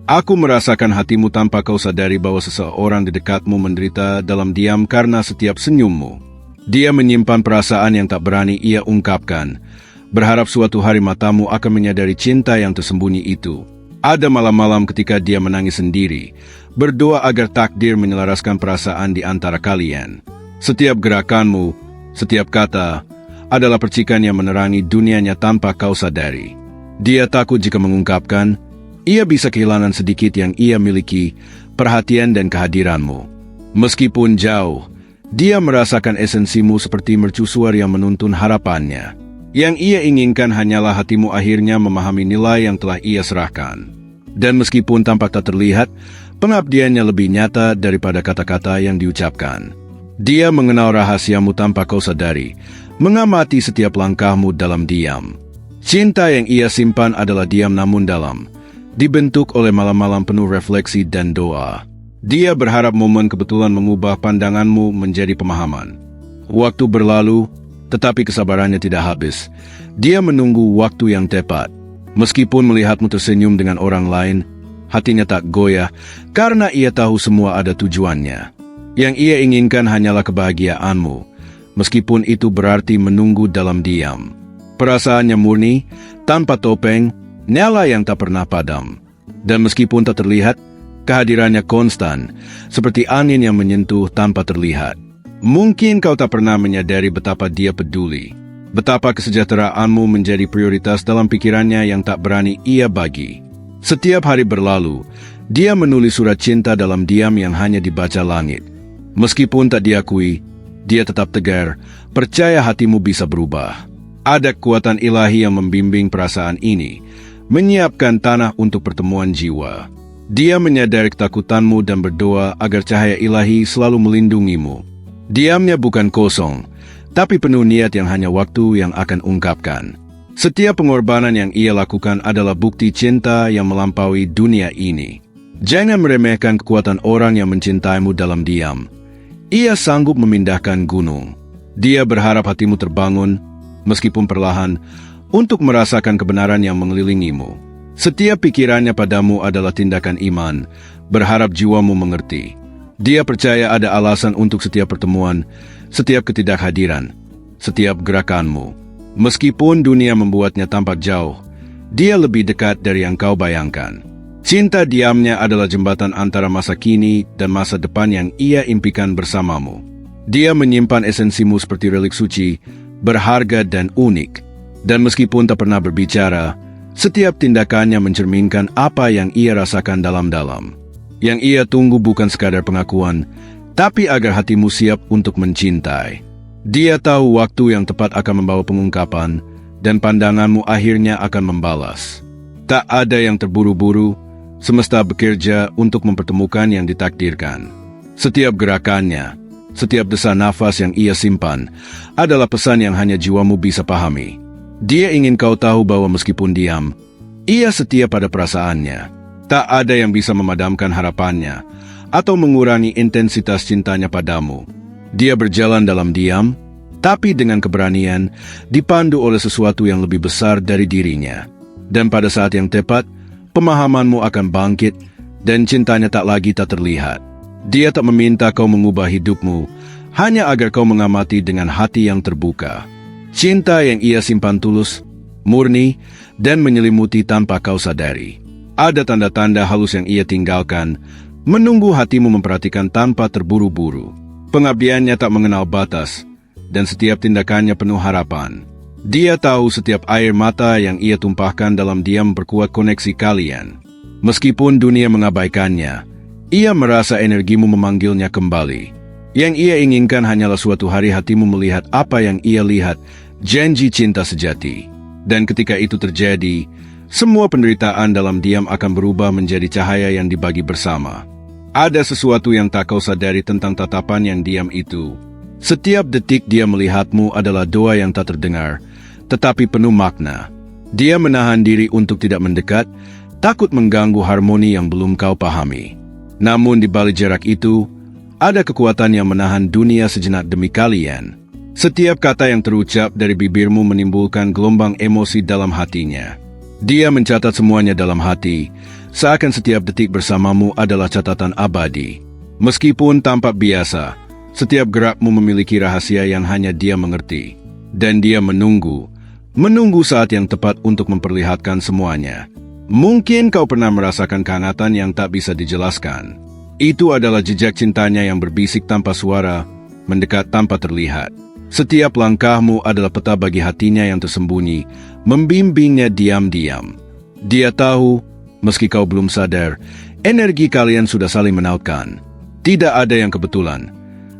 Aku merasakan hatimu tanpa kau sadari bahwa seseorang di dekatmu menderita dalam diam karena setiap senyummu. Dia menyimpan perasaan yang tak berani ia ungkapkan, berharap suatu hari matamu akan menyadari cinta yang tersembunyi itu. Ada malam-malam ketika dia menangis sendiri, berdoa agar takdir menyelaraskan perasaan di antara kalian. Setiap gerakanmu, setiap kata, adalah percikan yang menerangi dunianya tanpa kau sadari. Dia takut jika mengungkapkan, ia bisa kehilangan sedikit yang ia miliki, perhatian dan kehadiranmu. Meskipun jauh, dia merasakan esensimu seperti mercusuar yang menuntun harapannya. Yang ia inginkan hanyalah hatimu akhirnya memahami nilai yang telah ia serahkan. Dan meskipun tampak tak terlihat, pengabdiannya lebih nyata daripada kata-kata yang diucapkan. Dia mengenal rahasiamu tanpa kau sadari, mengamati setiap langkahmu dalam diam. Cinta yang ia simpan adalah diam namun dalam, dibentuk oleh malam-malam penuh refleksi dan doa. Dia berharap momen kebetulan mengubah pandanganmu menjadi pemahaman. Waktu berlalu, tetapi kesabarannya tidak habis. Dia menunggu waktu yang tepat. Meskipun melihatmu tersenyum dengan orang lain, hatinya tak goyah karena ia tahu semua ada tujuannya. Yang ia inginkan hanyalah kebahagiaanmu, meskipun itu berarti menunggu dalam diam. Perasaannya murni, tanpa topeng, nyala yang tak pernah padam. Dan meskipun tak terlihat, kehadirannya konstan, seperti angin yang menyentuh tanpa terlihat. Mungkin kau tak pernah menyadari betapa dia peduli, betapa kesejahteraanmu menjadi prioritas dalam pikirannya yang tak berani ia bagi. Setiap hari berlalu, dia menulis surat cinta dalam diam yang hanya dibaca langit. Meskipun tak diakui, dia tetap tegar, percaya hatimu bisa berubah. Ada kekuatan ilahi yang membimbing perasaan ini, menyiapkan tanah untuk pertemuan jiwa. Dia menyadari ketakutanmu dan berdoa agar cahaya ilahi selalu melindungimu. Diamnya bukan kosong, tapi penuh niat yang hanya waktu yang akan ungkapkan. Setiap pengorbanan yang ia lakukan adalah bukti cinta yang melampaui dunia ini. Jangan meremehkan kekuatan orang yang mencintaimu dalam diam. Ia sanggup memindahkan gunung. Dia berharap hatimu terbangun, meskipun perlahan, untuk merasakan kebenaran yang mengelilingimu. Setiap pikirannya padamu adalah tindakan iman, berharap jiwamu mengerti. Dia percaya ada alasan untuk setiap pertemuan, setiap ketidakhadiran, setiap gerakanmu. Meskipun dunia membuatnya tampak jauh, dia lebih dekat dari yang kau bayangkan. Cinta diamnya adalah jembatan antara masa kini dan masa depan yang ia impikan bersamamu. Dia menyimpan esensimu seperti relik suci, berharga dan unik. Dan meskipun tak pernah berbicara, setiap tindakannya mencerminkan apa yang ia rasakan dalam-dalam. Yang ia tunggu bukan sekadar pengakuan, tapi agar hatimu siap untuk mencintai. Dia tahu waktu yang tepat akan membawa pengungkapan, dan pandanganmu akhirnya akan membalas. Tak ada yang terburu-buru, semesta bekerja untuk mempertemukan yang ditakdirkan. Setiap gerakannya, setiap desa nafas yang ia simpan, adalah pesan yang hanya jiwamu bisa pahami. Dia ingin kau tahu bahwa meskipun diam, ia setia pada perasaannya. Tak ada yang bisa memadamkan harapannya atau mengurangi intensitas cintanya padamu. Dia berjalan dalam diam, tapi dengan keberanian, dipandu oleh sesuatu yang lebih besar dari dirinya. Dan pada saat yang tepat, pemahamanmu akan bangkit dan cintanya tak lagi tak terlihat. Dia tak meminta kau mengubah hidupmu, hanya agar kau mengamati dengan hati yang terbuka. Cinta yang ia simpan tulus, murni, dan menyelimuti tanpa kau sadari. Ada tanda-tanda halus yang ia tinggalkan, menunggu hatimu memperhatikan tanpa terburu-buru. Pengabdiannya tak mengenal batas, dan setiap tindakannya penuh harapan. Dia tahu setiap air mata yang ia tumpahkan dalam diam memperkuat koneksi kalian. Meskipun dunia mengabaikannya, ia merasa energimu memanggilnya kembali. Yang ia inginkan hanyalah suatu hari hatimu melihat apa yang ia lihat, janji cinta sejati. Dan ketika itu terjadi, semua penderitaan dalam diam akan berubah menjadi cahaya yang dibagi bersama. Ada sesuatu yang tak kau sadari tentang tatapan yang diam itu. Setiap detik dia melihatmu adalah doa yang tak terdengar, tetapi penuh makna. Dia menahan diri untuk tidak mendekat, takut mengganggu harmoni yang belum kau pahami. Namun di balik jarak itu, ada kekuatan yang menahan dunia sejenak demi kalian. Setiap kata yang terucap dari bibirmu menimbulkan gelombang emosi dalam hatinya. Dia mencatat semuanya dalam hati, seakan setiap detik bersamamu adalah catatan abadi. Meskipun tampak biasa, setiap gerakmu memiliki rahasia yang hanya dia mengerti. Dan dia menunggu saat yang tepat untuk memperlihatkan semuanya. Mungkin kau pernah merasakan kehangatan yang tak bisa dijelaskan. Itu adalah jejak cintanya yang berbisik tanpa suara, mendekat tanpa terlihat. Setiap langkahmu adalah peta bagi hatinya yang tersembunyi, membimbingnya diam-diam. Dia tahu, meski kau belum sadar, energi kalian sudah saling menautkan. Tidak ada yang kebetulan.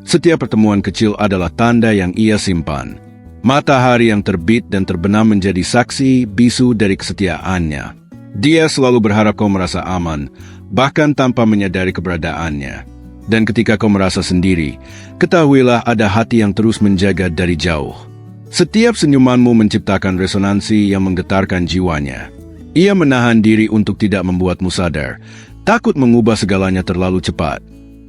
Setiap pertemuan kecil adalah tanda yang ia simpan. Matahari yang terbit dan terbenam menjadi saksi bisu dari kesetiaannya. Dia selalu berharap kau merasa aman, bahkan tanpa menyadari keberadaannya. Dan ketika kau merasa sendiri, ketahuilah ada hati yang terus menjaga dari jauh. Setiap senyumanmu menciptakan resonansi yang menggetarkan jiwanya. Ia menahan diri untuk tidak membuatmu sadar, takut mengubah segalanya terlalu cepat.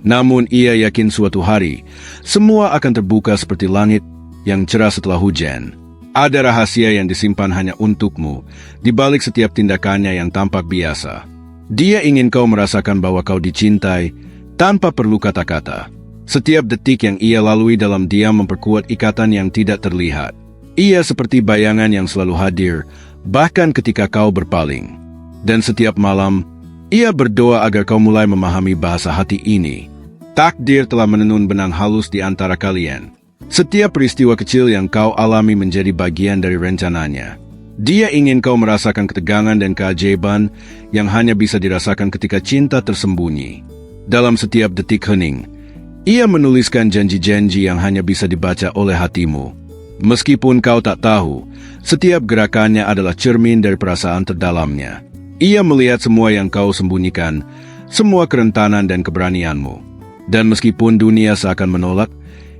Namun ia yakin suatu hari, semua akan terbuka seperti langit yang cerah setelah hujan. Ada rahasia yang disimpan hanya untukmu, di balik setiap tindakannya yang tampak biasa. Dia ingin kau merasakan bahwa kau dicintai, tanpa perlu kata-kata. Setiap detik yang ia lalui dalam diam memperkuat ikatan yang tidak terlihat. Ia seperti bayangan yang selalu hadir, bahkan ketika kau berpaling. Dan setiap malam, ia berdoa agar kau mulai memahami bahasa hati ini. Takdir telah menenun benang halus di antara kalian. Setiap peristiwa kecil yang kau alami menjadi bagian dari rencananya. Dia ingin kau merasakan ketegangan dan keajaiban yang hanya bisa dirasakan ketika cinta tersembunyi. Dalam setiap detik hening, ia menuliskan janji-janji yang hanya bisa dibaca oleh hatimu. Meskipun kau tak tahu, setiap gerakannya adalah cermin dari perasaan terdalamnya. Ia melihat semua yang kau sembunyikan, semua kerentanan dan keberanianmu. Dan meskipun dunia seakan menolak,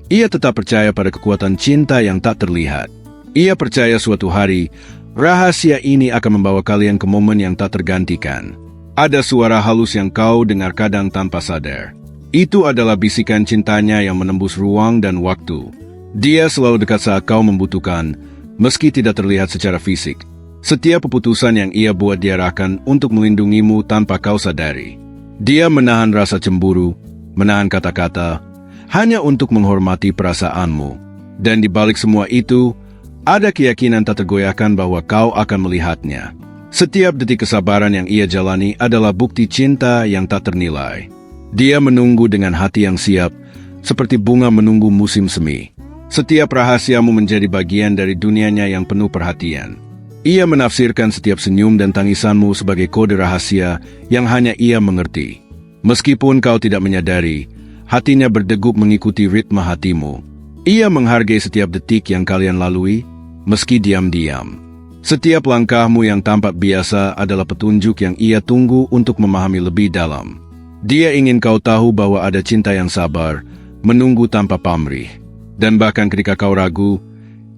ia tetap percaya pada kekuatan cinta yang tak terlihat. Ia percaya suatu hari, rahasia ini akan membawa kalian ke momen yang tak tergantikan. Ada suara halus yang kau dengar kadang tanpa sadar. Itu adalah bisikan cintanya yang menembus ruang dan waktu. Dia selalu dekat saat kau membutuhkan, meski tidak terlihat secara fisik. Setiap keputusan yang ia buat diarahkan untuk melindungimu tanpa kau sadari. Dia menahan rasa cemburu, menahan kata-kata, hanya untuk menghormati perasaanmu. Dan di balik semua itu, ada keyakinan tak tergoyahkan bahwa kau akan melihatnya. Setiap detik kesabaran yang ia jalani adalah bukti cinta yang tak ternilai. Dia menunggu dengan hati yang siap, seperti bunga menunggu musim semi. Setiap rahasiamu menjadi bagian dari dunianya yang penuh perhatian. Ia menafsirkan setiap senyum dan tangisanmu sebagai kode rahasia yang hanya ia mengerti. Meskipun kau tidak menyadari, hatinya berdegup mengikuti ritme hatimu. Ia menghargai setiap detik yang kalian lalui, meski diam-diam. Setiap langkahmu yang tampak biasa adalah petunjuk yang ia tunggu untuk memahami lebih dalam. Dia ingin kau tahu bahwa ada cinta yang sabar, menunggu tanpa pamrih. Dan bahkan ketika kau ragu,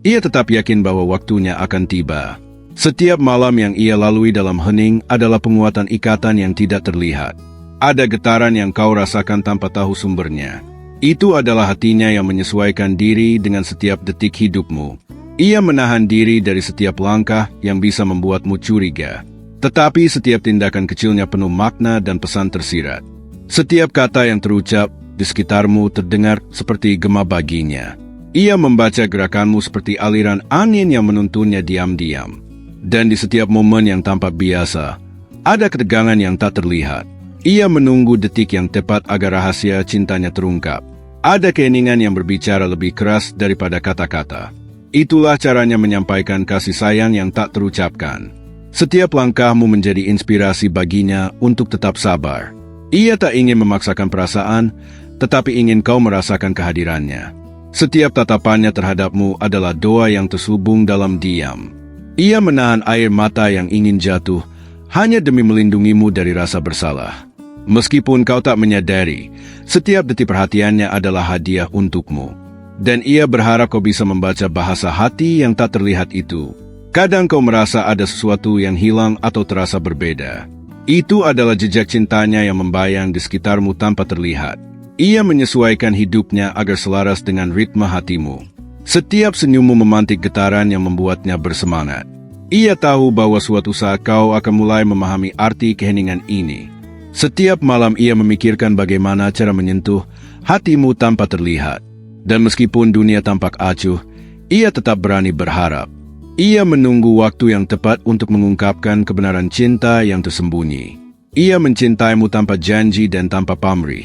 ia tetap yakin bahwa waktunya akan tiba. Setiap malam yang ia lalui dalam hening adalah penguatan ikatan yang tidak terlihat. Ada getaran yang kau rasakan tanpa tahu sumbernya. Itu adalah hatinya yang menyesuaikan diri dengan setiap detik hidupmu. Ia menahan diri dari setiap langkah yang bisa membuatmu curiga. Tetapi setiap tindakan kecilnya penuh makna dan pesan tersirat. Setiap kata yang terucap di sekitarmu terdengar seperti gema baginya. Ia membaca gerakanmu seperti aliran angin yang menuntunnya diam-diam. Dan di setiap momen yang tampak biasa, ada ketegangan yang tak terlihat. Ia menunggu detik yang tepat agar rahasia cintanya terungkap. Ada keinginan yang berbicara lebih keras daripada kata-kata. Itulah caranya menyampaikan kasih sayang yang tak terucapkan. Setiap langkahmu menjadi inspirasi baginya untuk tetap sabar. Ia tak ingin memaksakan perasaan, tetapi ingin kau merasakan kehadirannya. Setiap tatapannya terhadapmu adalah doa yang terselubung dalam diam. Ia menahan air mata yang ingin jatuh, hanya demi melindungimu dari rasa bersalah. Meskipun kau tak menyadari, setiap detik perhatiannya adalah hadiah untukmu. Dan ia berharap kau bisa membaca bahasa hati yang tak terlihat itu. Kadang kau merasa ada sesuatu yang hilang atau terasa berbeda. Itu adalah jejak cintanya yang membayang di sekitarmu tanpa terlihat. Ia menyesuaikan hidupnya agar selaras dengan ritme hatimu. Setiap senyummu memantik getaran yang membuatnya bersemangat. Ia tahu bahwa suatu saat kau akan mulai memahami arti keheningan ini. Setiap malam ia memikirkan bagaimana cara menyentuh hatimu tanpa terlihat. Dan meskipun dunia tampak acuh, ia tetap berani berharap. Ia menunggu waktu yang tepat untuk mengungkapkan kebenaran cinta yang tersembunyi. Ia mencintaimu tanpa janji dan tanpa pamrih.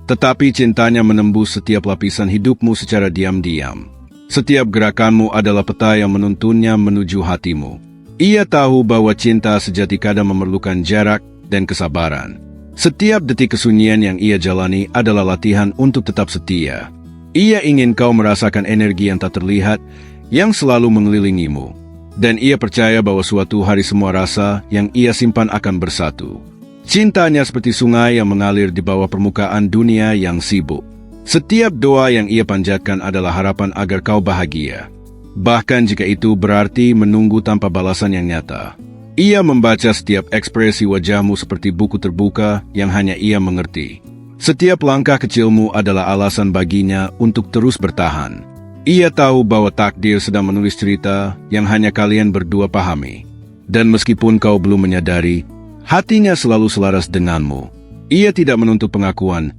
Tetapi cintanya menembus setiap lapisan hidupmu secara diam-diam. Setiap gerakanmu adalah peta yang menuntunnya menuju hatimu. Ia tahu bahwa cinta sejati kadang memerlukan jarak dan kesabaran. Setiap detik kesunyian yang ia jalani adalah latihan untuk tetap setia. Ia ingin kau merasakan energi yang tak terlihat yang selalu mengelilingimu. Dan ia percaya bahwa suatu hari semua rasa yang ia simpan akan bersatu. Cintanya seperti sungai yang mengalir di bawah permukaan dunia yang sibuk. Setiap doa yang ia panjatkan adalah harapan agar kau bahagia. Bahkan jika itu berarti menunggu tanpa balasan yang nyata. Ia membaca setiap ekspresi wajahmu seperti buku terbuka yang hanya ia mengerti. Setiap langkah kecilmu adalah alasan baginya untuk terus bertahan. Ia tahu bahwa takdir sedang menulis cerita yang hanya kalian berdua pahami. Dan meskipun kau belum menyadari, hatinya selalu selaras denganmu. Ia tidak menuntut pengakuan,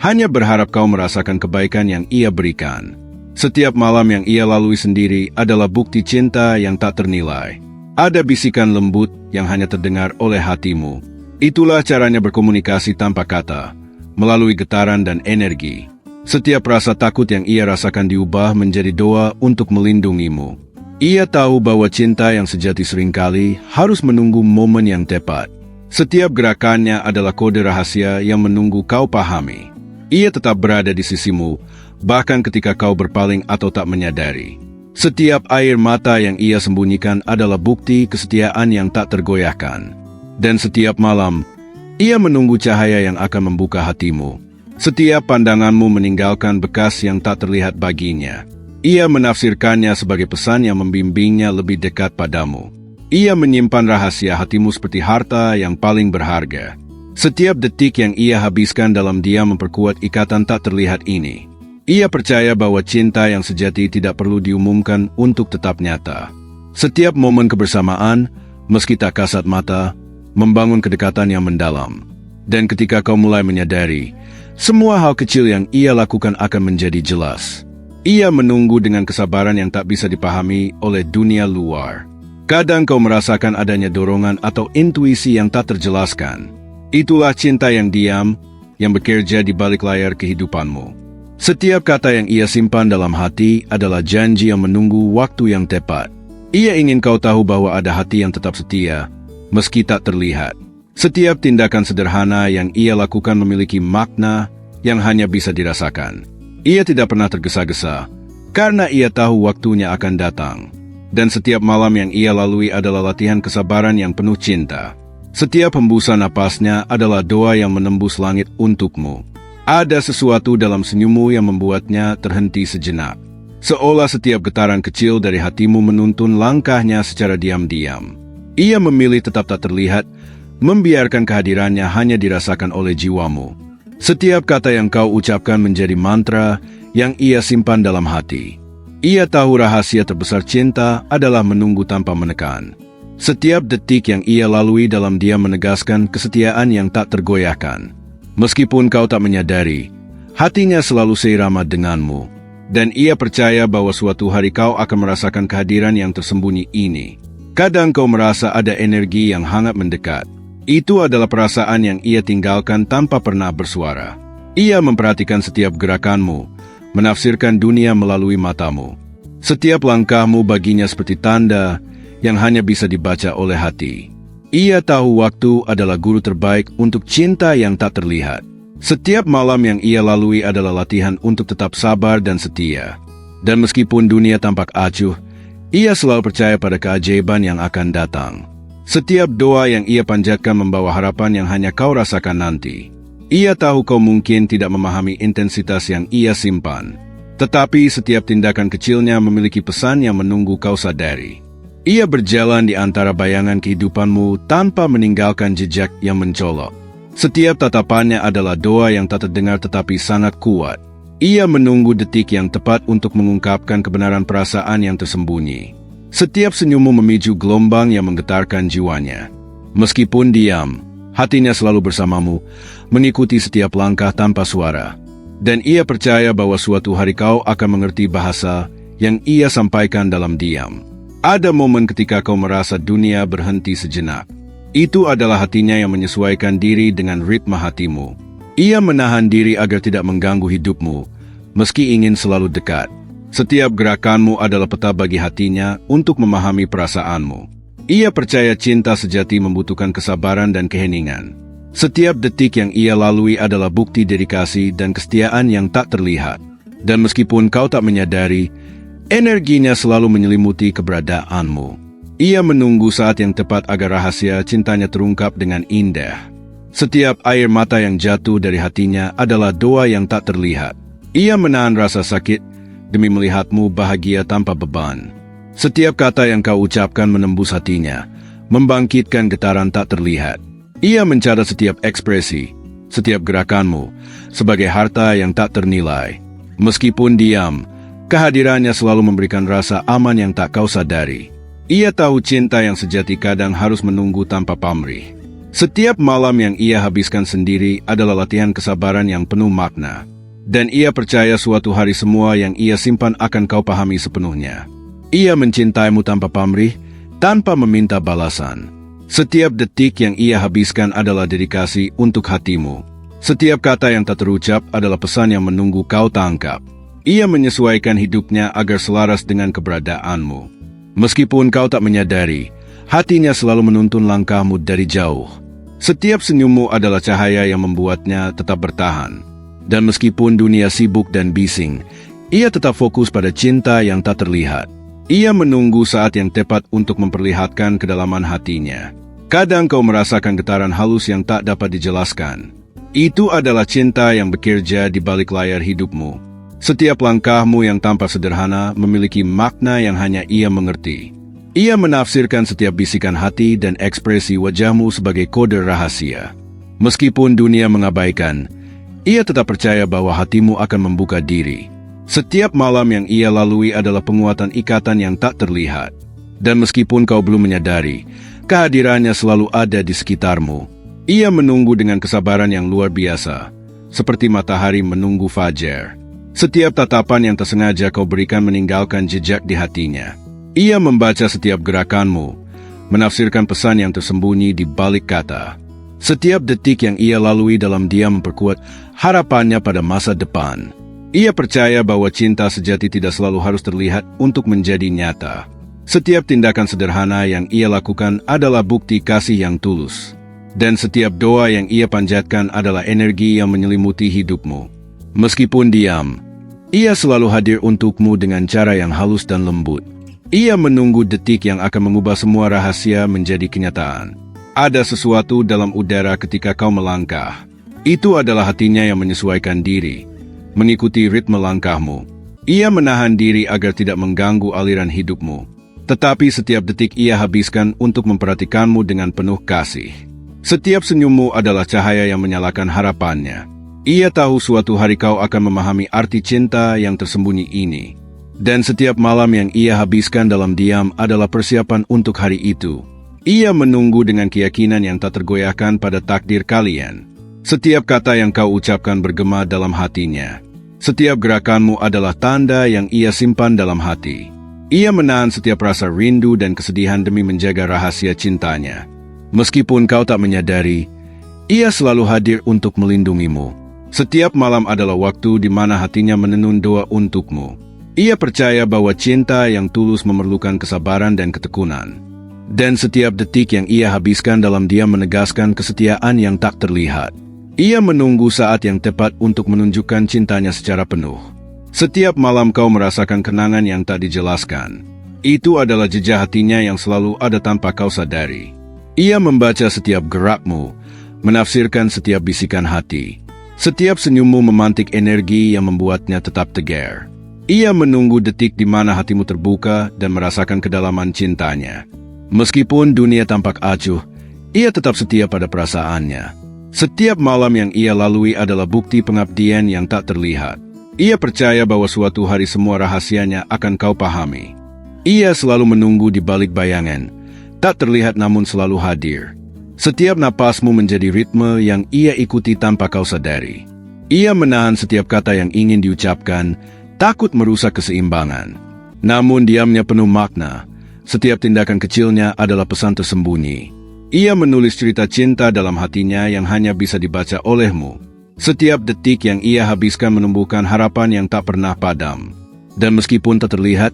hanya berharap kau merasakan kebaikan yang ia berikan. Setiap malam yang ia lalui sendiri adalah bukti cinta yang tak ternilai. Ada bisikan lembut yang hanya terdengar oleh hatimu. Itulah caranya berkomunikasi tanpa kata, melalui getaran dan energi. Setiap rasa takut yang ia rasakan diubah menjadi doa untuk melindungimu. Ia tahu bahwa cinta yang sejati seringkali harus menunggu momen yang tepat. Setiap gerakannya adalah kode rahasia yang menunggu kau pahami. Ia tetap berada di sisimu, bahkan ketika kau berpaling atau tak menyadari. Setiap air mata yang ia sembunyikan adalah bukti kesetiaan yang tak tergoyahkan. Dan setiap malam, ia menunggu cahaya yang akan membuka hatimu. Setiap pandanganmu meninggalkan bekas yang tak terlihat baginya. Ia menafsirkannya sebagai pesan yang membimbingnya lebih dekat padamu. Ia menyimpan rahasia hatimu seperti harta yang paling berharga. Setiap detik yang ia habiskan dalam diam memperkuat ikatan tak terlihat ini. Ia percaya bahwa cinta yang sejati tidak perlu diumumkan untuk tetap nyata. Setiap momen kebersamaan, meski tak kasat mata, membangun kedekatan yang mendalam. Dan ketika kau mulai menyadari, semua hal kecil yang ia lakukan akan menjadi jelas. Ia menunggu dengan kesabaran yang tak bisa dipahami oleh dunia luar. Kadang kau merasakan adanya dorongan atau intuisi yang tak terjelaskan. Itulah cinta yang diam, yang bekerja di balik layar kehidupanmu. Setiap kata yang ia simpan dalam hati adalah janji yang menunggu waktu yang tepat. Ia ingin kau tahu bahwa ada hati yang tetap setia, meski tak terlihat. Setiap tindakan sederhana yang ia lakukan memiliki makna yang hanya bisa dirasakan. Ia tidak pernah tergesa-gesa, karena ia tahu waktunya akan datang. Dan setiap malam yang ia lalui adalah latihan kesabaran yang penuh cinta. Setiap hembusan napasnya adalah doa yang menembus langit untukmu. Ada sesuatu dalam senyummu yang membuatnya terhenti sejenak. Seolah setiap getaran kecil dari hatimu menuntun langkahnya secara diam-diam. Ia memilih tetap tak terlihat, membiarkan kehadirannya hanya dirasakan oleh jiwamu. Setiap kata yang kau ucapkan menjadi mantra yang ia simpan dalam hati. Ia tahu rahasia terbesar cinta adalah menunggu tanpa menekan. Setiap detik yang ia lalui dalam diam menegaskan kesetiaan yang tak tergoyahkan. Meskipun kau tak menyadari, hatinya selalu seirama denganmu. Dan ia percaya bahwa suatu hari kau akan merasakan kehadiran yang tersembunyi ini. Kadang kau merasa ada energi yang hangat mendekat. Itu adalah perasaan yang ia tinggalkan tanpa pernah bersuara. Ia memperhatikan setiap gerakanmu, menafsirkan dunia melalui matamu. Setiap langkahmu baginya seperti tanda yang hanya bisa dibaca oleh hati. Ia tahu waktu adalah guru terbaik untuk cinta yang tak terlihat. Setiap malam yang ia lalui adalah latihan untuk tetap sabar dan setia. Dan meskipun dunia tampak acuh, ia selalu percaya pada keajaiban yang akan datang. Setiap doa yang ia panjatkan membawa harapan yang hanya kau rasakan nanti. Ia tahu kau mungkin tidak memahami intensitas yang ia simpan. Tetapi setiap tindakan kecilnya memiliki pesan yang menunggu kau sadari. Ia berjalan di antara bayangan kehidupanmu tanpa meninggalkan jejak yang mencolok. Setiap tatapannya adalah doa yang tak terdengar tetapi sangat kuat. Ia menunggu detik yang tepat untuk mengungkapkan kebenaran perasaan yang tersembunyi. Setiap senyummu memicu gelombang yang menggetarkan jiwanya. Meskipun diam, hatinya selalu bersamamu, mengikuti setiap langkah tanpa suara. Dan ia percaya bahwa suatu hari kau akan mengerti bahasa yang ia sampaikan dalam diam. Ada momen ketika kau merasa dunia berhenti sejenak. Itu adalah hatinya yang menyesuaikan diri dengan ritme hatimu. Ia menahan diri agar tidak mengganggu hidupmu, meski ingin selalu dekat. Setiap gerakanmu adalah peta bagi hatinya untuk memahami perasaanmu. Ia percaya cinta sejati membutuhkan kesabaran dan keheningan. Setiap detik yang ia lalui adalah bukti dedikasi dan kesetiaan yang tak terlihat. Dan meskipun kau tak menyadari, energinya selalu menyelimuti keberadaanmu. Ia menunggu saat yang tepat agar rahasia cintanya terungkap dengan indah. Setiap air mata yang jatuh dari hatinya adalah doa yang tak terlihat. Ia menahan rasa sakit demi melihatmu bahagia tanpa beban. Setiap kata yang kau ucapkan menembus hatinya, membangkitkan getaran tak terlihat. Ia mencatat setiap ekspresi, setiap gerakanmu, sebagai harta yang tak ternilai. Meskipun diam, kehadirannya selalu memberikan rasa aman yang tak kau sadari. Ia tahu cinta yang sejati kadang harus menunggu tanpa pamrih. Setiap malam yang ia habiskan sendiri adalah latihan kesabaran yang penuh makna. Dan ia percaya suatu hari semua yang ia simpan akan kau pahami sepenuhnya. Ia mencintaimu tanpa pamrih, tanpa meminta balasan. Setiap detik yang ia habiskan adalah dedikasi untuk hatimu. Setiap kata yang tak terucap adalah pesan yang menunggu kau tangkap. Ia menyesuaikan hidupnya agar selaras dengan keberadaanmu. Meskipun kau tak menyadari, hatinya selalu menuntun langkahmu dari jauh. Setiap senyummu adalah cahaya yang membuatnya tetap bertahan. Dan meskipun dunia sibuk dan bising, ia tetap fokus pada cinta yang tak terlihat. Ia menunggu saat yang tepat untuk memperlihatkan kedalaman hatinya. Kadang kau merasakan getaran halus yang tak dapat dijelaskan. Itu adalah cinta yang bekerja di balik layar hidupmu. Setiap langkahmu yang tampak sederhana memiliki makna yang hanya ia mengerti. Ia menafsirkan setiap bisikan hati dan ekspresi wajahmu sebagai kode rahasia. Meskipun dunia mengabaikan, ia tetap percaya bahwa hatimu akan membuka diri. Setiap malam yang ia lalui adalah penguatan ikatan yang tak terlihat. Dan meskipun kau belum menyadari, kehadirannya selalu ada di sekitarmu. Ia menunggu dengan kesabaran yang luar biasa, seperti matahari menunggu fajar. Setiap tatapan yang tersengaja kau berikan meninggalkan jejak di hatinya. Ia membaca setiap gerakanmu, menafsirkan pesan yang tersembunyi di balik kata. Setiap detik yang ia lalui dalam diam memperkuat harapannya pada masa depan. Ia percaya bahwa cinta sejati tidak selalu harus terlihat untuk menjadi nyata. Setiap tindakan sederhana yang ia lakukan adalah bukti kasih yang tulus. Dan setiap doa yang ia panjatkan adalah energi yang menyelimuti hidupmu. Meskipun diam, ia selalu hadir untukmu dengan cara yang halus dan lembut. Ia menunggu detik yang akan mengubah semua rahasia menjadi kenyataan. Ada sesuatu dalam udara ketika kau melangkah. Itu adalah hatinya yang menyesuaikan diri, mengikuti ritme langkahmu. Ia menahan diri agar tidak mengganggu aliran hidupmu. Tetapi setiap detik ia habiskan untuk memperhatikanmu dengan penuh kasih. Setiap senyummu adalah cahaya yang menyalakan harapannya. Ia tahu suatu hari kau akan memahami arti cinta yang tersembunyi ini. Dan setiap malam yang ia habiskan dalam diam adalah persiapan untuk hari itu. Ia menunggu dengan keyakinan yang tak tergoyahkan pada takdir kalian. Setiap kata yang kau ucapkan bergema dalam hatinya. Setiap gerakanmu adalah tanda yang ia simpan dalam hati. Ia menahan setiap rasa rindu dan kesedihan demi menjaga rahasia cintanya. Meskipun kau tak menyadari, ia selalu hadir untuk melindungimu. Setiap malam adalah waktu di mana hatinya menenun doa untukmu. Ia percaya bahwa cinta yang tulus memerlukan kesabaran dan ketekunan. Dan setiap detik yang ia habiskan dalam diam menegaskan kesetiaan yang tak terlihat. Ia menunggu saat yang tepat untuk menunjukkan cintanya secara penuh. Setiap malam kau merasakan kenangan yang tak dijelaskan. Itu adalah jejak hatinya yang selalu ada tanpa kau sadari. Ia membaca setiap gerakmu, menafsirkan setiap bisikan hati. Setiap senyummu memantik energi yang membuatnya tetap tegar. Ia menunggu detik di mana hatimu terbuka dan merasakan kedalaman cintanya. Meskipun dunia tampak acuh, ia tetap setia pada perasaannya. Setiap malam yang ia lalui adalah bukti pengabdian yang tak terlihat. Ia percaya bahwa suatu hari semua rahasianya akan kau pahami. Ia selalu menunggu di balik bayangan, tak terlihat namun selalu hadir. Setiap napasmu menjadi ritme yang ia ikuti tanpa kau sadari. Ia menahan setiap kata yang ingin diucapkan, takut merusak keseimbangan. Namun diamnya penuh makna. Setiap tindakan kecilnya adalah pesan tersembunyi. Ia menulis cerita cinta dalam hatinya yang hanya bisa dibaca olehmu. Setiap detik yang ia habiskan menumbuhkan harapan yang tak pernah padam. Dan meskipun tak terlihat,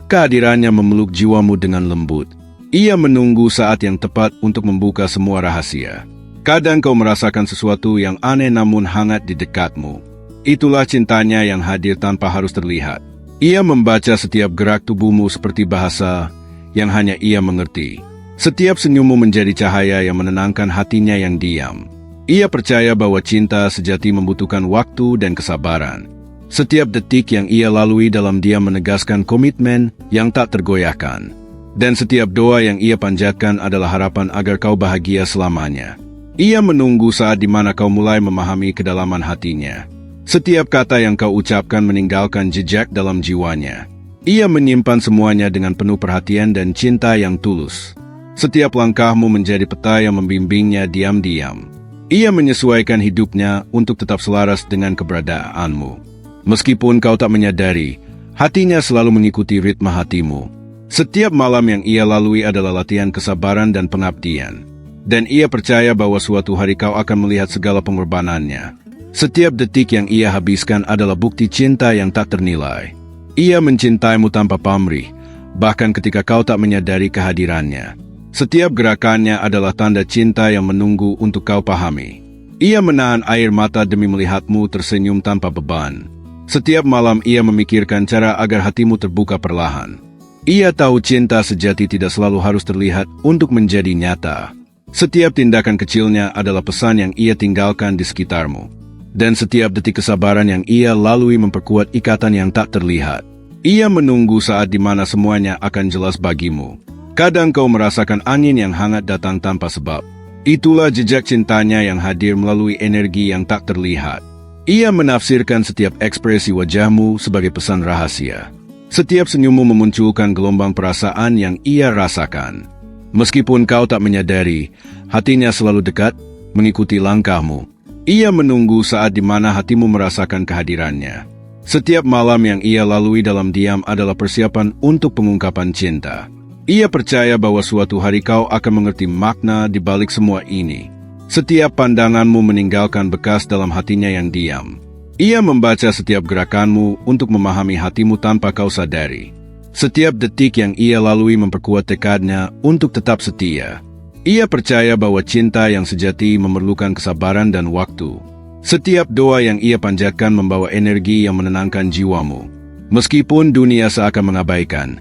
kehadirannya memeluk jiwamu dengan lembut. Ia menunggu saat yang tepat untuk membuka semua rahasia. Kadang kau merasakan sesuatu yang aneh namun hangat di dekatmu. Itulah cintanya yang hadir tanpa harus terlihat. Ia membaca setiap gerak tubuhmu seperti bahasa yang hanya ia mengerti. Setiap senyummu menjadi cahaya yang menenangkan hatinya yang diam. Ia percaya bahwa cinta sejati membutuhkan waktu dan kesabaran. Setiap detik yang ia lalui dalam diam menegaskan komitmen yang tak tergoyahkan. Dan setiap doa yang ia panjatkan adalah harapan agar kau bahagia selamanya. Ia menunggu saat di mana kau mulai memahami kedalaman hatinya. Setiap kata yang kau ucapkan meninggalkan jejak dalam jiwanya. Ia menyimpan semuanya dengan penuh perhatian dan cinta yang tulus. Setiap langkahmu menjadi peta yang membimbingnya diam-diam. Ia menyesuaikan hidupnya untuk tetap selaras dengan keberadaanmu. Meskipun kau tak menyadari, hatinya selalu mengikuti ritme hatimu. Setiap malam yang ia lalui adalah latihan kesabaran dan pengabdian. Dan ia percaya bahwa suatu hari kau akan melihat segala pengorbanannya. Setiap detik yang ia habiskan adalah bukti cinta yang tak ternilai. Ia mencintaimu tanpa pamrih, bahkan ketika kau tak menyadari kehadirannya. Setiap gerakannya adalah tanda cinta yang menunggu untuk kau pahami. Ia menahan air mata demi melihatmu tersenyum tanpa beban. Setiap malam ia memikirkan cara agar hatimu terbuka perlahan. Ia tahu cinta sejati tidak selalu harus terlihat untuk menjadi nyata. Setiap tindakan kecilnya adalah pesan yang ia tinggalkan di sekitarmu. Dan setiap detik kesabaran yang ia lalui memperkuat ikatan yang tak terlihat. Ia menunggu saat di mana semuanya akan jelas bagimu. Kadang kau merasakan angin yang hangat datang tanpa sebab. Itulah jejak cintanya yang hadir melalui energi yang tak terlihat. Ia menafsirkan setiap ekspresi wajahmu sebagai pesan rahasia. Setiap senyummu memunculkan gelombang perasaan yang ia rasakan. Meskipun kau tak menyadari, hatinya selalu dekat, mengikuti langkahmu. Ia menunggu saat di mana hatimu merasakan kehadirannya. Setiap malam yang ia lalui dalam diam adalah persiapan untuk pengungkapan cinta. Ia percaya bahwa suatu hari kau akan mengerti makna di balik semua ini. Setiap pandanganmu meninggalkan bekas dalam hatinya yang diam. Ia membaca setiap gerakanmu untuk memahami hatimu tanpa kau sadari. Setiap detik yang ia lalui memperkuat tekadnya untuk tetap setia. Ia percaya bahwa cinta yang sejati memerlukan kesabaran dan waktu. Setiap doa yang ia panjatkan membawa energi yang menenangkan jiwamu. Meskipun dunia seakan mengabaikan,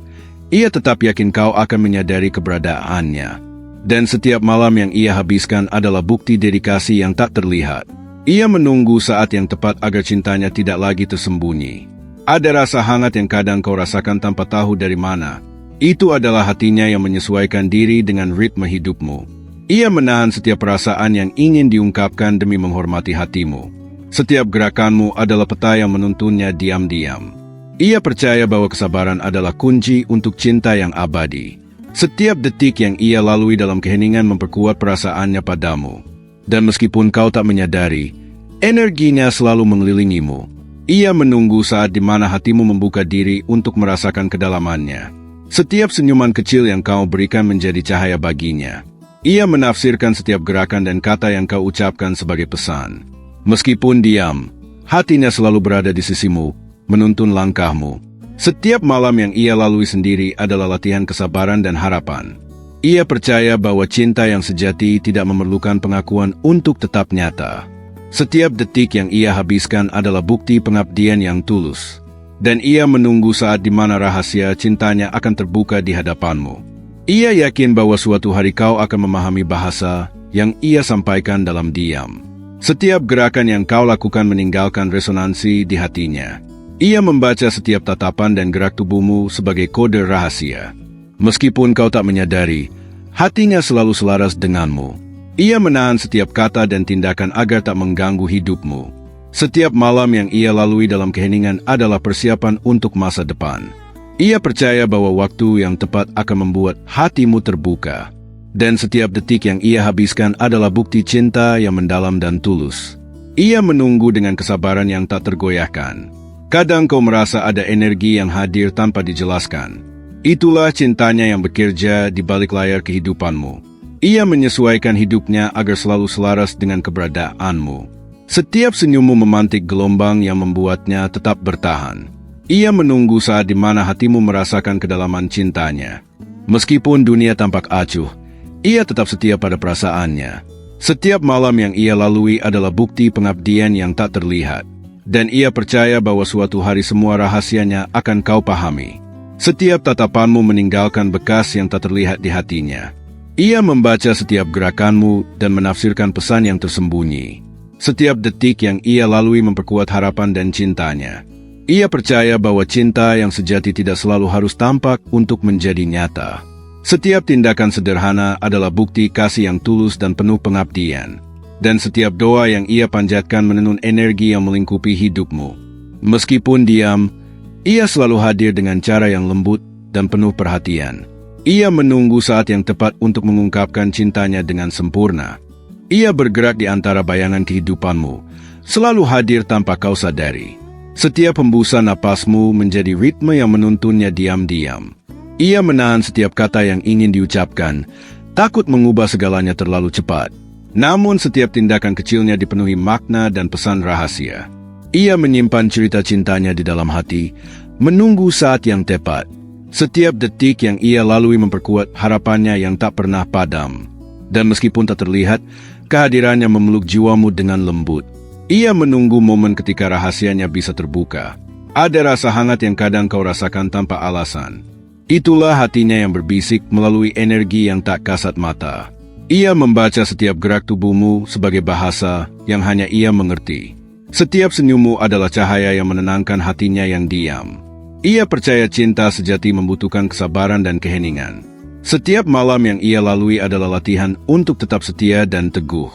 ia tetap yakin kau akan menyadari keberadaannya. Dan setiap malam yang ia habiskan adalah bukti dedikasi yang tak terlihat. Ia menunggu saat yang tepat agar cintanya tidak lagi tersembunyi. Ada rasa hangat yang kadang kau rasakan tanpa tahu dari mana. Itu adalah hatinya yang menyesuaikan diri dengan ritme hidupmu. Ia menahan setiap perasaan yang ingin diungkapkan demi menghormati hatimu. Setiap gerakanmu adalah peta yang menuntunnya diam-diam. Ia percaya bahwa kesabaran adalah kunci untuk cinta yang abadi. Setiap detik yang ia lalui dalam keheningan memperkuat perasaannya padamu. Dan meskipun kau tak menyadari, energinya selalu mengelilingimu. Ia menunggu saat di mana hatimu membuka diri untuk merasakan kedalamannya. Setiap senyuman kecil yang kau berikan menjadi cahaya baginya. Ia menafsirkan setiap gerakan dan kata yang kau ucapkan sebagai pesan. Meskipun diam, hatinya selalu berada di sisimu, menuntun langkahmu. Setiap malam yang ia lalui sendiri adalah latihan kesabaran dan harapan. Ia percaya bahwa cinta yang sejati tidak memerlukan pengakuan untuk tetap nyata. Setiap detik yang ia habiskan adalah bukti pengabdian yang tulus. Dan ia menunggu saat di mana rahasia cintanya akan terbuka di hadapanmu. Ia yakin bahwa suatu hari kau akan memahami bahasa yang ia sampaikan dalam diam. Setiap gerakan yang kau lakukan meninggalkan resonansi di hatinya. Ia membaca setiap tatapan dan gerak tubuhmu sebagai kode rahasia. Meskipun kau tak menyadari, hatinya selalu selaras denganmu. Ia menahan setiap kata dan tindakan agar tak mengganggu hidupmu. Setiap malam yang ia lalui dalam keheningan adalah persiapan untuk masa depan. Ia percaya bahwa waktu yang tepat akan membuat hatimu terbuka. Dan setiap detik yang ia habiskan adalah bukti cinta yang mendalam dan tulus. Ia menunggu dengan kesabaran yang tak tergoyahkan. Kadang kau merasa ada energi yang hadir tanpa dijelaskan. Itulah cintanya yang bekerja di balik layar kehidupanmu. Ia menyesuaikan hidupnya agar selalu selaras dengan keberadaanmu. Setiap senyummu memantik gelombang yang membuatnya tetap bertahan. Ia menunggu saat di mana hatimu merasakan kedalaman cintanya. Meskipun dunia tampak acuh, ia tetap setia pada perasaannya. Setiap malam yang ia lalui adalah bukti pengabdian yang tak terlihat. Dan ia percaya bahwa suatu hari semua rahasianya akan kau pahami. Setiap tatapanmu meninggalkan bekas yang tak terlihat di hatinya. Ia membaca setiap gerakanmu dan menafsirkan pesan yang tersembunyi. Setiap detik yang ia lalui memperkuat harapan dan cintanya. Ia percaya bahwa cinta yang sejati tidak selalu harus tampak untuk menjadi nyata. Setiap tindakan sederhana adalah bukti kasih yang tulus dan penuh pengabdian. Dan setiap doa yang ia panjatkan menenun energi yang melingkupi hidupmu. Meskipun diam, ia selalu hadir dengan cara yang lembut dan penuh perhatian. Ia menunggu saat yang tepat untuk mengungkapkan cintanya dengan sempurna. Ia bergerak di antara bayangan kehidupanmu, selalu hadir tanpa kau sadari. Setiap hembusan napasmu menjadi ritme yang menuntunnya diam-diam. Ia menahan setiap kata yang ingin diucapkan, takut mengubah segalanya terlalu cepat. Namun setiap tindakan kecilnya dipenuhi makna dan pesan rahasia. Ia menyimpan cerita cintanya di dalam hati, menunggu saat yang tepat. Setiap detik yang ia lalui memperkuat harapannya yang tak pernah padam. Dan meskipun tak terlihat, kehadirannya memeluk jiwamu dengan lembut. Ia menunggu momen ketika rahasianya bisa terbuka. Ada rasa hangat yang kadang kau rasakan tanpa alasan. Itulah hatinya yang berbisik melalui energi yang tak kasat mata. Ia membaca setiap gerak tubuhmu sebagai bahasa yang hanya ia mengerti. Setiap senyummu adalah cahaya yang menenangkan hatinya yang diam. Ia percaya cinta sejati membutuhkan kesabaran dan keheningan. Setiap malam yang ia lalui adalah latihan untuk tetap setia dan teguh.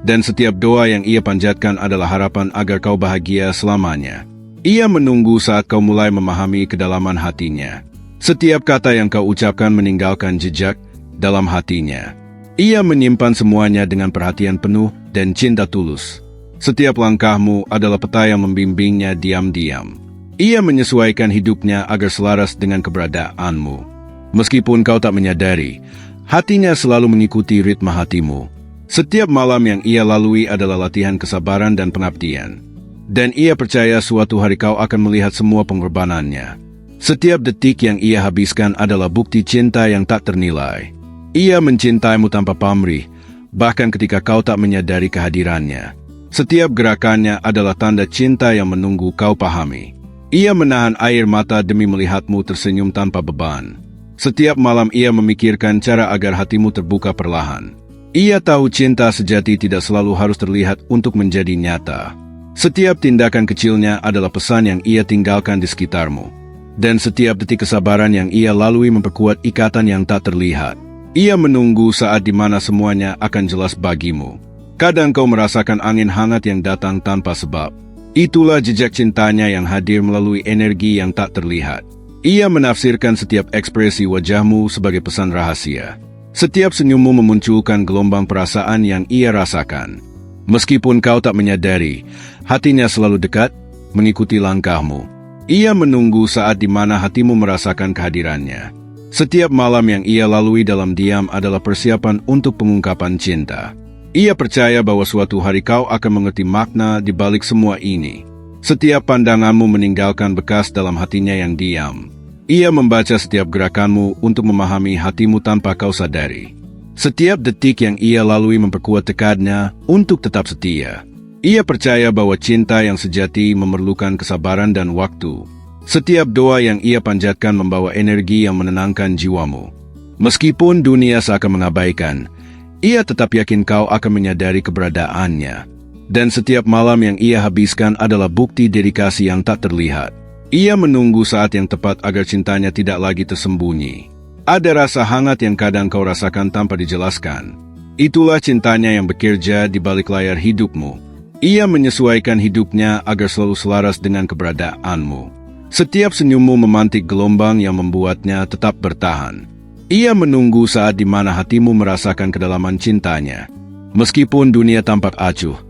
Dan setiap doa yang ia panjatkan adalah harapan agar kau bahagia selamanya. Ia menunggu saat kau mulai memahami kedalaman hatinya. Setiap kata yang kau ucapkan meninggalkan jejak dalam hatinya. Ia menyimpan semuanya dengan perhatian penuh dan cinta tulus. Setiap langkahmu adalah peta yang membimbingnya diam-diam. Ia menyesuaikan hidupnya agar selaras dengan keberadaanmu. Meskipun kau tak menyadari, hatinya selalu mengikuti ritme hatimu. Setiap malam yang ia lalui adalah latihan kesabaran dan pengabdian. Dan ia percaya suatu hari kau akan melihat semua pengorbanannya. Setiap detik yang ia habiskan adalah bukti cinta yang tak ternilai. Ia mencintaimu tanpa pamrih, bahkan ketika kau tak menyadari kehadirannya. Setiap gerakannya adalah tanda cinta yang menunggu kau pahami. Ia menahan air mata demi melihatmu tersenyum tanpa beban. Setiap malam ia memikirkan cara agar hatimu terbuka perlahan. Ia tahu cinta sejati tidak selalu harus terlihat untuk menjadi nyata. Setiap tindakan kecilnya adalah pesan yang ia tinggalkan di sekitarmu. Dan setiap detik kesabaran yang ia lalui memperkuat ikatan yang tak terlihat. Ia menunggu saat di mana semuanya akan jelas bagimu. Kadang kau merasakan angin hangat yang datang tanpa sebab. Itulah jejak cintanya yang hadir melalui energi yang tak terlihat. Ia menafsirkan setiap ekspresi wajahmu sebagai pesan rahasia. Setiap senyummu memunculkan gelombang perasaan yang ia rasakan. Meskipun kau tak menyadari, hatinya selalu dekat, mengikuti langkahmu. Ia menunggu saat di mana hatimu merasakan kehadirannya. Setiap malam yang ia lalui dalam diam adalah persiapan untuk pengungkapan cinta. Ia percaya bahwa suatu hari kau akan mengerti makna di balik semua ini. Setiap pandanganmu meninggalkan bekas dalam hatinya yang diam. Ia membaca setiap gerakanmu untuk memahami hatimu tanpa kau sadari. Setiap detik yang ia lalui memperkuat tekadnya untuk tetap setia. Ia percaya bahwa cinta yang sejati memerlukan kesabaran dan waktu. Setiap doa yang ia panjatkan membawa energi yang menenangkan jiwamu. Meskipun dunia seakan mengabaikan, ia tetap yakin kau akan menyadari keberadaannya. Dan setiap malam yang ia habiskan adalah bukti dedikasi yang tak terlihat. Ia menunggu saat yang tepat agar cintanya tidak lagi tersembunyi. Ada rasa hangat yang kadang kau rasakan tanpa dijelaskan. Itulah cintanya yang bekerja di balik layar hidupmu. Ia menyesuaikan hidupnya agar selalu selaras dengan keberadaanmu. Setiap senyummu memantik gelombang yang membuatnya tetap bertahan. Ia menunggu saat di mana hatimu merasakan kedalaman cintanya. Meskipun dunia tampak acuh,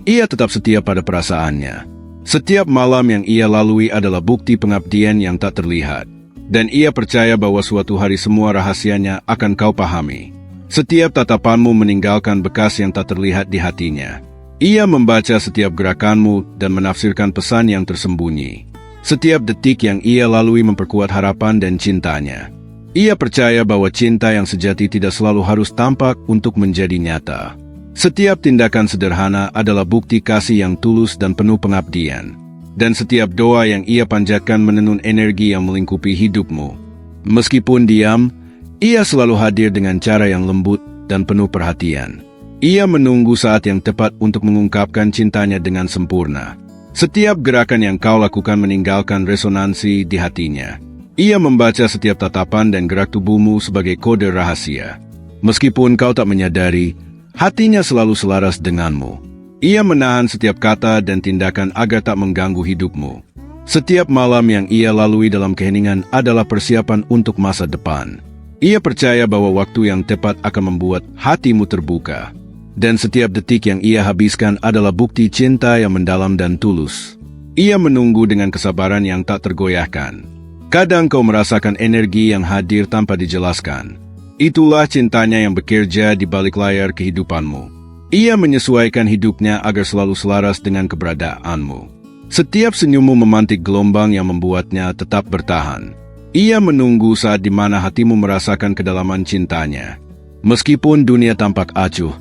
ia tetap setia pada perasaannya. Setiap malam yang ia lalui adalah bukti pengabdian yang tak terlihat. Dan ia percaya bahwa suatu hari semua rahasianya akan kau pahami. Setiap tatapanmu meninggalkan bekas yang tak terlihat di hatinya. Ia membaca setiap gerakanmu dan menafsirkan pesan yang tersembunyi. Setiap detik yang ia lalui memperkuat harapan dan cintanya. Ia percaya bahwa cinta yang sejati tidak selalu harus tampak untuk menjadi nyata. Setiap tindakan sederhana adalah bukti kasih yang tulus dan penuh pengabdian. Dan setiap doa yang ia panjatkan menenun energi yang melingkupi hidupmu. Meskipun diam, ia selalu hadir dengan cara yang lembut dan penuh perhatian. Ia menunggu saat yang tepat untuk mengungkapkan cintanya dengan sempurna. Setiap gerakan yang kau lakukan meninggalkan resonansi di hatinya. Ia membaca setiap tatapan dan gerak tubuhmu sebagai kode rahasia. Meskipun kau tak menyadari, hatinya selalu selaras denganmu. Ia menahan setiap kata dan tindakan agar tak mengganggu hidupmu. Setiap malam yang ia lalui dalam keheningan adalah persiapan untuk masa depan. Ia percaya bahwa waktu yang tepat akan membuat hatimu terbuka. Dan setiap detik yang ia habiskan adalah bukti cinta yang mendalam dan tulus. Ia menunggu dengan kesabaran yang tak tergoyahkan. Kadang kau merasakan energi yang hadir tanpa dijelaskan. Itulah cintanya yang bekerja di balik layar kehidupanmu. Ia menyesuaikan hidupnya agar selalu selaras dengan keberadaanmu. Setiap senyummu memantik gelombang yang membuatnya tetap bertahan. Ia menunggu saat di mana hatimu merasakan kedalaman cintanya. Meskipun dunia tampak acuh,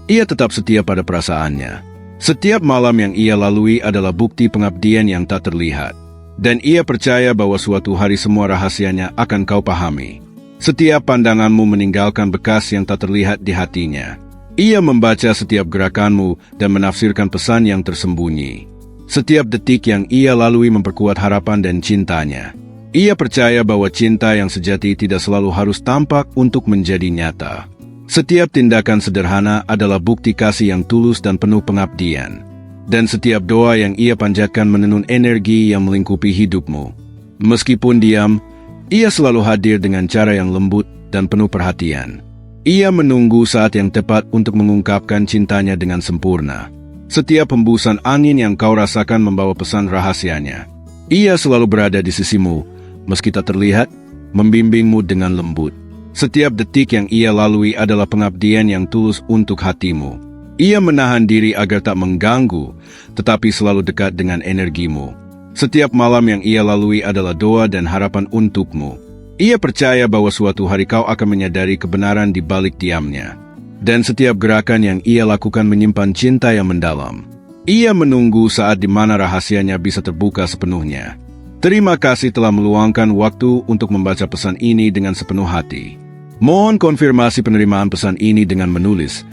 ia tetap setia pada perasaannya. Setiap malam yang ia lalui adalah bukti pengabdian yang tak terlihat. Dan ia percaya bahwa suatu hari semua rahasianya akan kau pahami. Setiap pandanganmu meninggalkan bekas yang tak terlihat di hatinya. Ia membaca setiap gerakanmu dan menafsirkan pesan yang tersembunyi. Setiap detik yang ia lalui memperkuat harapan dan cintanya. Ia percaya bahwa cinta yang sejati tidak selalu harus tampak untuk menjadi nyata. Setiap tindakan sederhana adalah bukti kasih yang tulus dan penuh pengabdian. Dan setiap doa yang ia panjatkan menenun energi yang melingkupi hidupmu. Meskipun diam, ia selalu hadir dengan cara yang lembut dan penuh perhatian. Ia menunggu saat yang tepat untuk mengungkapkan cintanya dengan sempurna. Setiap hembusan angin yang kau rasakan membawa pesan rahasianya. Ia selalu berada di sisimu, meski tak terlihat, membimbingmu dengan lembut. Setiap detik yang ia lalui adalah pengabdian yang tulus untuk hatimu. Ia menahan diri agar tak mengganggu, tetapi selalu dekat dengan energimu. Setiap malam yang ia lalui adalah doa dan harapan untukmu. Ia percaya bahwa suatu hari kau akan menyadari kebenaran di balik diamnya. Dan setiap gerakan yang ia lakukan menyimpan cinta yang mendalam. Ia menunggu saat di mana rahasianya bisa terbuka sepenuhnya. Terima kasih telah meluangkan waktu untuk membaca pesan ini dengan sepenuh hati. Mohon konfirmasi penerimaan pesan ini dengan menulis,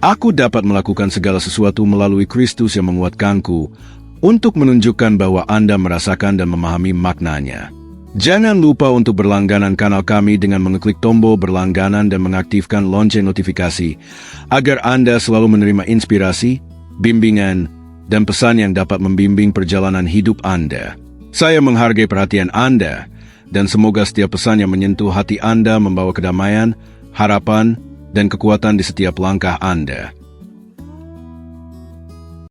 "Aku dapat melakukan segala sesuatu melalui Kristus yang menguatkanku," untuk menunjukkan bahwa Anda merasakan dan memahami maknanya. Jangan lupa untuk berlangganan kanal kami dengan mengeklik tombol berlangganan dan mengaktifkan lonceng notifikasi, agar Anda selalu menerima inspirasi, bimbingan, dan pesan yang dapat membimbing perjalanan hidup Anda. Saya menghargai perhatian Anda, dan semoga setiap pesan yang menyentuh hati Anda membawa kedamaian, harapan, dan kekuatan di setiap langkah Anda.